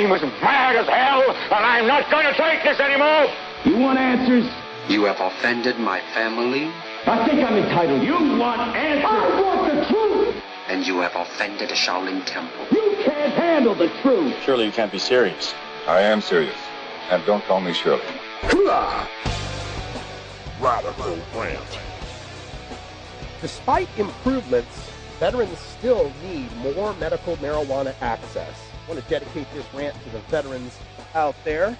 He was mad as hell, and I'm not going to take this anymore. You want answers? You have offended my family. I think I'm entitled. You want answers? I want the truth. And you have offended a Shaolin temple. You can't handle the truth. Surely you can't be serious. I am serious. And don't call me Shirley. Radical Rant. Despite improvements, veterans still need more medical marijuana access. I want to dedicate this rant to the veterans out there.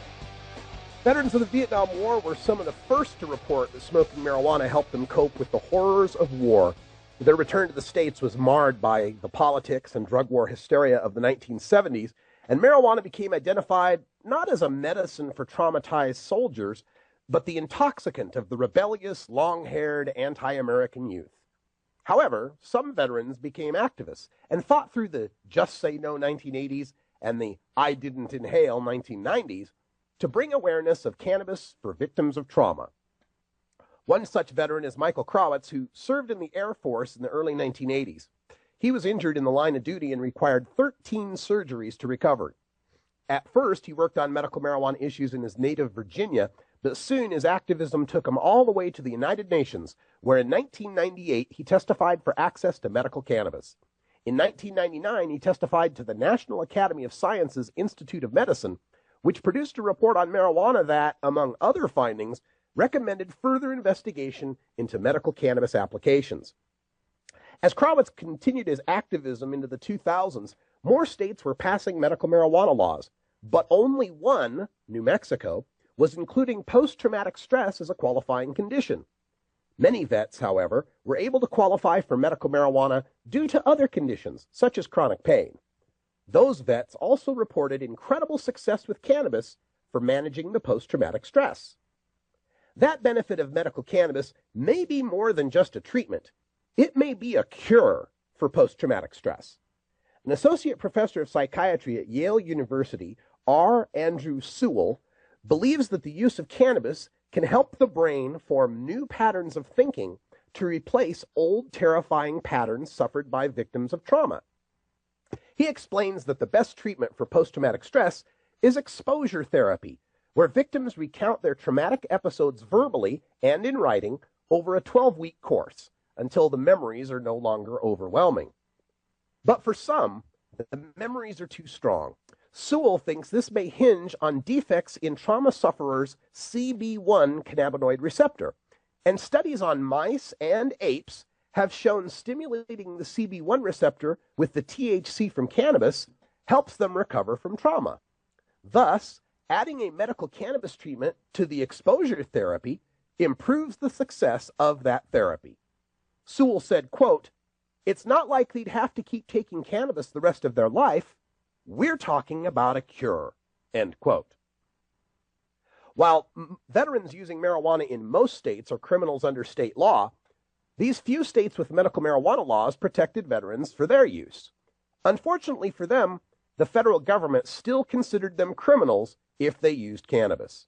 Veterans of the Vietnam War were some of the first to report that smoking marijuana helped them cope with the horrors of war. Their return to the States was marred by the politics and drug war hysteria of the 1970s, and marijuana became identified not as a medicine for traumatized soldiers, but the intoxicant of the rebellious, long-haired, anti-American youth. However, some veterans became activists and fought through the Just Say No 1980s and the I Didn't Inhale 1990s to bring awareness of cannabis for victims of trauma. One such veteran is Michael Krawitz, who served in the Air Force in the early 1980s. He was injured in the line of duty and required 13 surgeries to recover. At first, he worked on medical marijuana issues in his native Virginia, but soon his activism took him all the way to the United Nations, where in 1998 he testified for access to medical cannabis. In 1999, he testified to the National Academy of Sciences Institute of Medicine, which produced a report on marijuana that, among other findings, recommended further investigation into medical cannabis applications. As Krawitz continued his activism into the 2000s, more states were passing medical marijuana laws, but only one, New Mexico, was including post-traumatic stress as a qualifying condition. Many vets, however, were able to qualify for medical marijuana due to other conditions, such as chronic pain. Those vets also reported incredible success with cannabis for managing the post-traumatic stress. That benefit of medical cannabis may be more than just a treatment. It may be a cure for post-traumatic stress. An associate professor of psychiatry at Yale University, R. Andrew Sewell, believes that the use of cannabis can help the brain form new patterns of thinking to replace old terrifying patterns suffered by victims of trauma. He explains that the best treatment for post-traumatic stress is exposure therapy, where victims recount their traumatic episodes verbally and in writing over a 12-week course until the memories are no longer overwhelming. But for some, the memories are too strong. Sewell thinks this may hinge on defects in trauma sufferers' CB1 cannabinoid receptor, and studies on mice and apes have shown stimulating the CB1 receptor with the THC from cannabis helps them recover from trauma. Thus, adding a medical cannabis treatment to the exposure therapy improves the success of that therapy. Sewell said, quote, "It's not like they'd have to keep taking cannabis the rest of their life. We're talking about a cure," end quote. While veterans using marijuana in most states are criminals under state law, these few states with medical marijuana laws protected veterans for their use. Unfortunately for them, the federal government still considered them criminals if they used cannabis.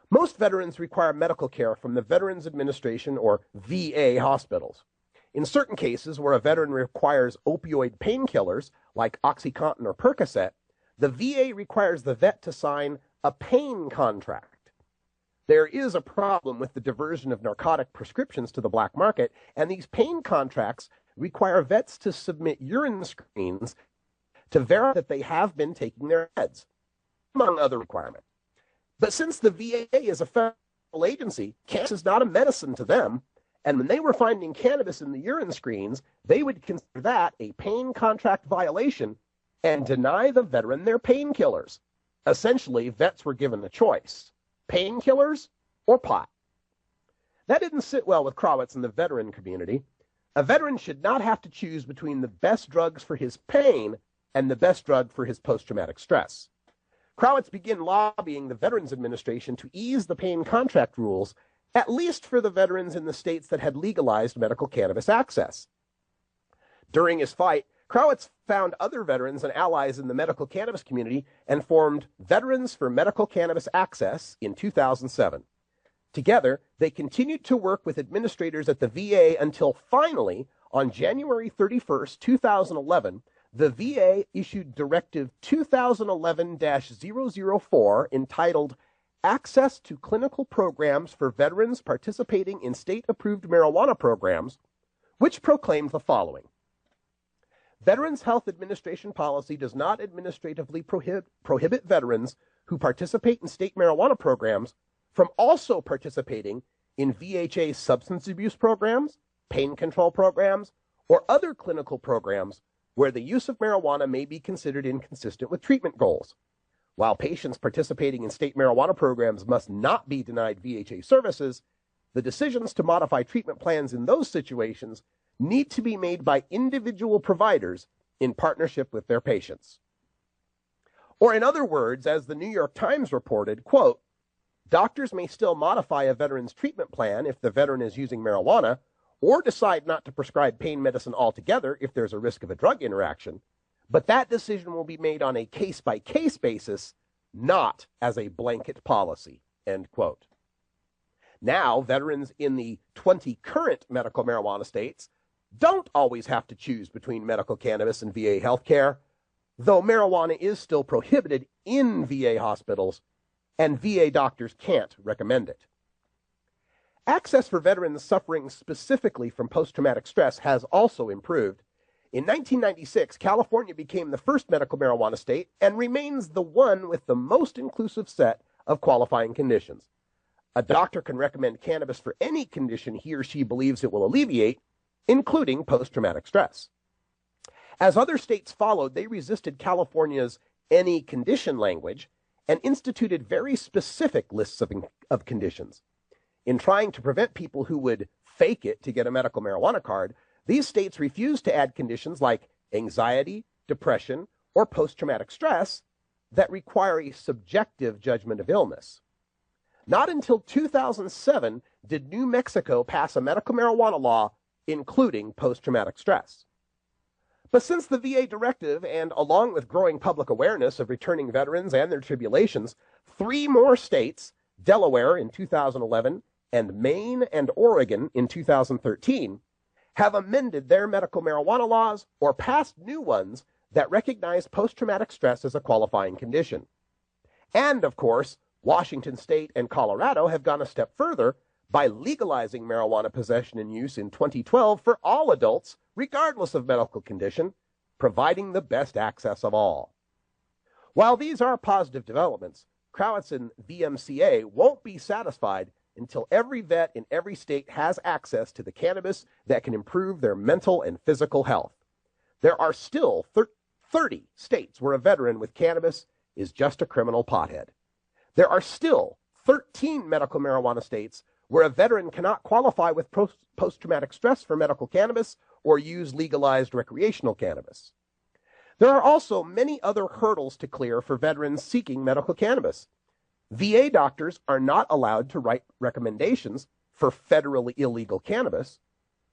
Most veterans require medical care from the Veterans Administration or VA hospitals. In certain cases where a veteran requires opioid painkillers like OxyContin or Percocet, the VA requires the vet to sign a pain contract. There is a problem with the diversion of narcotic prescriptions to the black market, and these pain contracts require vets to submit urine screens to verify that they have been taking their meds, among other requirements. But since the VA is a federal agency, cannabis is not a medicine to them, and when they were finding cannabis in the urine screens, they would consider that a pain contract violation and deny the veteran their painkillers. Essentially, vets were given a choice: painkillers or pot. That didn't sit well with Krawitz and the veteran community. A veteran should not have to choose between the best drugs for his pain and the best drug for his post-traumatic stress. Krawitz began lobbying the Veterans Administration to ease the pain contract rules, at least for the veterans in the states that had legalized medical cannabis access. During his fight, Krawitz found other veterans and allies in the medical cannabis community and formed Veterans for Medical Cannabis Access in 2007. Together, they continued to work with administrators at the VA until finally, on January 31st, 2011, the VA issued Directive 2011-004 entitled Access to Clinical Programs for Veterans Participating in State-Approved Marijuana Programs, which proclaimed the following. Veterans Health Administration policy does not administratively prohibit veterans who participate in state marijuana programs from also participating in VHA substance abuse programs, pain control programs, or other clinical programs where the use of marijuana may be considered inconsistent with treatment goals. While patients participating in state marijuana programs must not be denied VHA services, the decisions to modify treatment plans in those situations need to be made by individual providers in partnership with their patients. Or in other words, as the New York Times reported, quote, doctors may still modify a veteran's treatment plan if the veteran is using marijuana, or decide not to prescribe pain medicine altogether if there's a risk of a drug interaction, but that decision will be made on a case-by-case basis, not as a blanket policy, end quote. Now, veterans in the 20 current medical marijuana states don't always have to choose between medical cannabis and VA healthcare, though marijuana is still prohibited in VA hospitals, and VA doctors can't recommend it. Access for veterans suffering specifically from post-traumatic stress has also improved. In 1996, California became the first medical marijuana state and remains the one with the most inclusive set of qualifying conditions. A doctor can recommend cannabis for any condition he or she believes it will alleviate, including post-traumatic stress. As other states followed, they resisted California's any condition language and instituted very specific lists of conditions. In trying to prevent people who would fake it to get a medical marijuana card, these states refused to add conditions like anxiety, depression, or post-traumatic stress that require a subjective judgment of illness. Not until 2007 did New Mexico pass a medical marijuana law including post-traumatic stress. But since the VA directive, and along with growing public awareness of returning veterans and their tribulations, 3 more states, Delaware in 2011 and Maine and Oregon in 2013, have amended their medical marijuana laws or passed new ones that recognize post-traumatic stress as a qualifying condition. And, of course, Washington State and Colorado have gone a step further by legalizing marijuana possession and use in 2012 for all adults, regardless of medical condition, providing the best access of all. While these are positive developments, Krawitz and VMCA won't be satisfied until every vet in every state has access to the cannabis that can improve their mental and physical health. There are still 30 states where a veteran with cannabis is just a criminal pothead. There are still 13 medical marijuana states where a veteran cannot qualify with post-traumatic stress for medical cannabis or use legalized recreational cannabis. There are also many other hurdles to clear for veterans seeking medical cannabis. VA doctors are not allowed to write recommendations for federally illegal cannabis,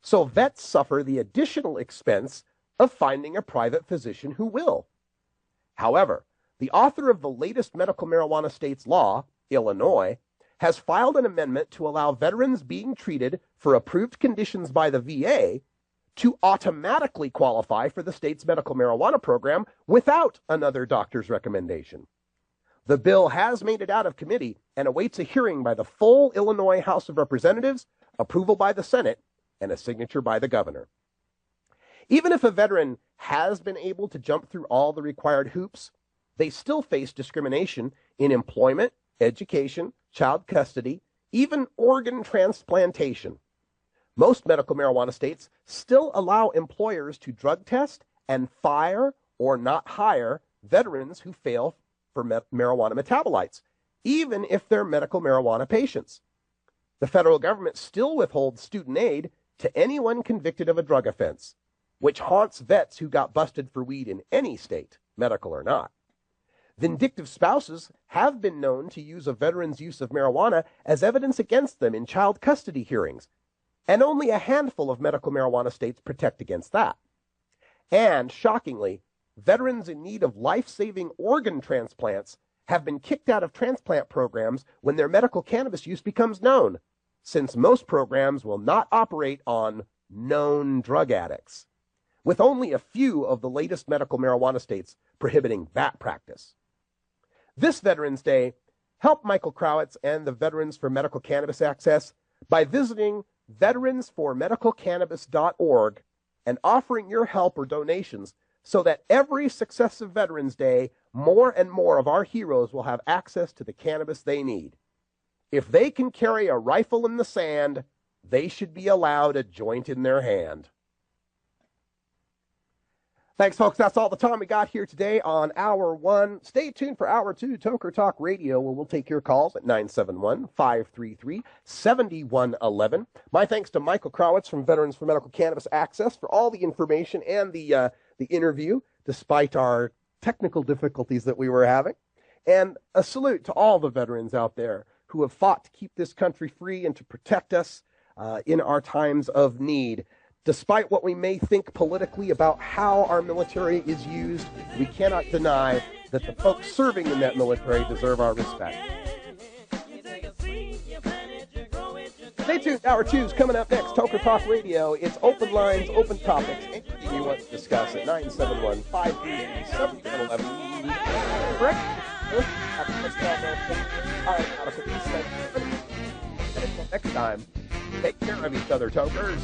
so vets suffer the additional expense of finding a private physician who will. However, the author of the latest medical marijuana state's law, Illinois, has filed an amendment to allow veterans being treated for approved conditions by the VA to automatically qualify for the state's medical marijuana program without another doctor's recommendation. The bill has made it out of committee and awaits a hearing by the full Illinois House of Representatives, approval by the Senate, and a signature by the governor. Even if a veteran has been able to jump through all the required hoops, they still face discrimination in employment, education, child custody, even organ transplantation. Most medical marijuana states still allow employers to drug test and fire or not hire veterans who fail for marijuana metabolites, even if they're medical marijuana patients. The federal government still withholds student aid to anyone convicted of a drug offense, which haunts vets who got busted for weed in any state, medical or not. Vindictive spouses have been known to use a veteran's use of marijuana as evidence against them in child custody hearings, and only a handful of medical marijuana states protect against that. And, shockingly, veterans in need of life-saving organ transplants have been kicked out of transplant programs when their medical cannabis use becomes known, since most programs will not operate on known drug addicts. with only a few of the latest medical marijuana states prohibiting that practice. This Veterans Day, help Michael Krawitz and the Veterans for Medical Cannabis Access by visiting veteransformedicalcannabis.org and offering your help or donations so that every successive Veterans Day, more and more of our heroes will have access to the cannabis they need. If they can carry a rifle in the sand, they should be allowed a joint in their hand. Thanks, folks. That's all the time we got here today on Hour 1. Stay tuned for Hour 2, Toker Talk Radio, where we'll take your calls at 971-533-7111. My thanks to Michael Krawitz from Veterans for Medical Cannabis Access for all the information and the interview, despite our technical difficulties that we were having. And a salute to all the veterans out there who have fought to keep this country free and to protect us in our times of need. Despite what we may think politically about how our military is used, we cannot deny that the folks serving in that military deserve our respect. Stay tuned. Hour 2 is coming up next. Toker Talk Radio. It's open lines, open topics. Anything you want to discuss at 971-533-7111. Correct? Until next time, take care of each other, Tokers.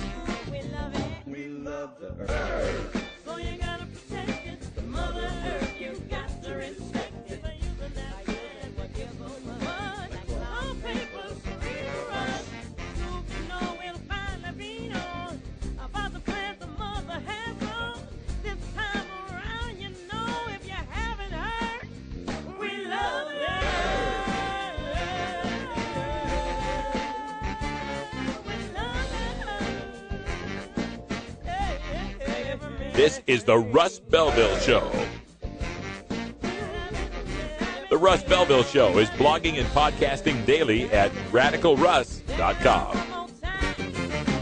We love the earth. So you gotta protect it. The mother earth, you got to respect it. By using that land, what gives so much. Some papers read us. You can know we'll find the beat on about the plans the mother has on. This time around, you know, if you haven't heard, we love the earth. We love the earth. This is the Russ Belville Show. The Russ Belville Show is blogging and podcasting daily at radicalruss.com.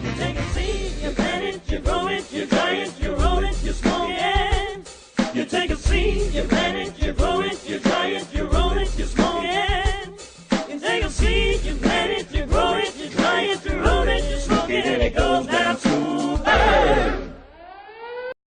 You take a seed, you plant it, you grow it, you dry it, you roll it, you smoke it. You take a seed, you plant it, you